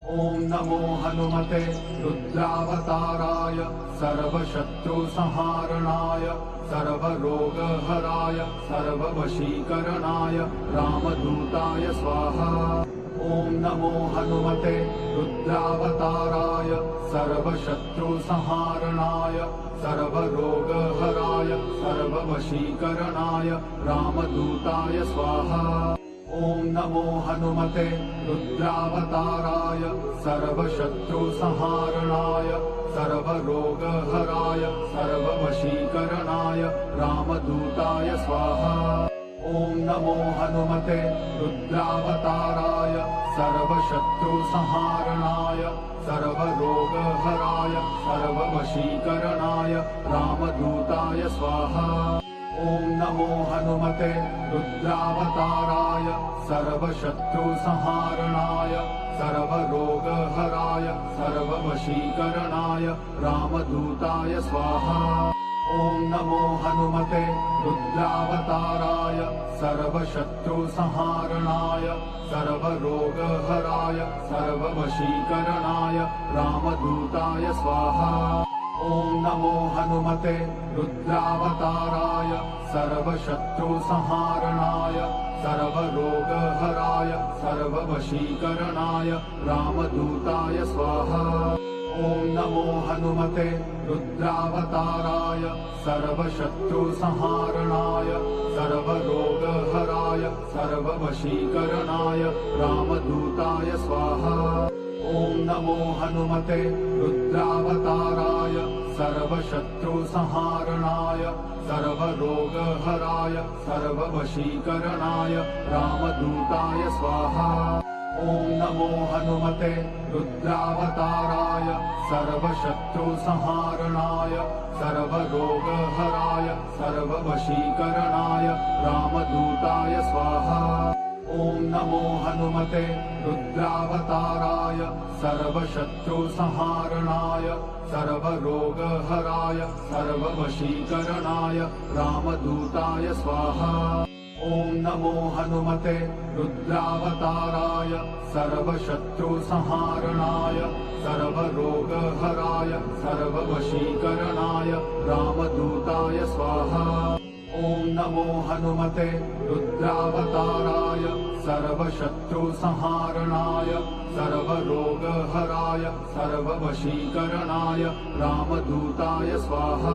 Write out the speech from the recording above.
ॐ नमो हनुमते रुद्रावताराय सर्वशत्रुसंहारणाय सर्वरोगहराय सर्ववशीकरणाय रामदूताय स्वाहा। ॐ नमो हनुमते रुद्रावताराय सर्वशत्रुसंहारणाय सर्वरोगहराय सर्ववशीकरणाय रामदूताय स्वाहा। ॐ नमो हनुमते रुद्रावताराय सर्वशत्रुसंहारणाय सर्वरोगहराय सर्ववशीकरणाय रामदूताय स्वाहा। ॐ नमो हनुमते रुद्रावताराय सर्वशत्रुसंहारणाय सर्वरोगहराय सर्ववशीकरणाय रामदूताय स्वाहा। ॐ नमो हनुमते रुद्रावताराय सर्वशत्रुसंहारणाय सर्वरोगहराय सर्ववशीकरणाय रामदूताय स्वाहा। ॐ नमो हनुमते रुद्रावताराय सर्वशत्रुसंहारणाय सर्वरोगहराय सर्ववशीकरणाय रामदूताय स्वाहा। ॐ नमो हनुमते रुद्रावताराय सर्वशत्रुसंहारणाय सर्वरोगहराय सर्ववशीकरणाय रामदूताय स्वाहा। ॐ नमो हनुमते रुद्रावताराय सर्वशत्रुसंहारणाय सर्वरोगहराय सर्ववशीकरणाय रामदूताय स्वाहा। ॐ नमो हनुमते रुद्रावताराय सर्वशत्रुसंहारणाय सर्वरोगहराय सर्ववशीकरणाय रामदूताय स्वाहा। ॐ नमो हनुमते रुद्रावताराय सर्वशत्रुसंहारणाय सर्वरोगहराय सर्ववशीकरणाय रामदूताय स्वाहा। ॐ नमो हनुमते रुद्रावताराय सर्वशत्रुसंहारणाय सर्वरोगहराय सर्ववशीकरणाय रामदूताय स्वाहा। ॐ नमो हनुमते रुद्रावताराय सर्वशत्रुसंहारणाय सर्वरोगहराय सर्ववशीकरणाय रामदूताय स्वाहा। ॐ नमो हनुमते रुद्रावताराय सर्वशत्रुसंहारणाय सर्वरोगहराय सर्ववशीकरणाय रामदूताय स्वाहा।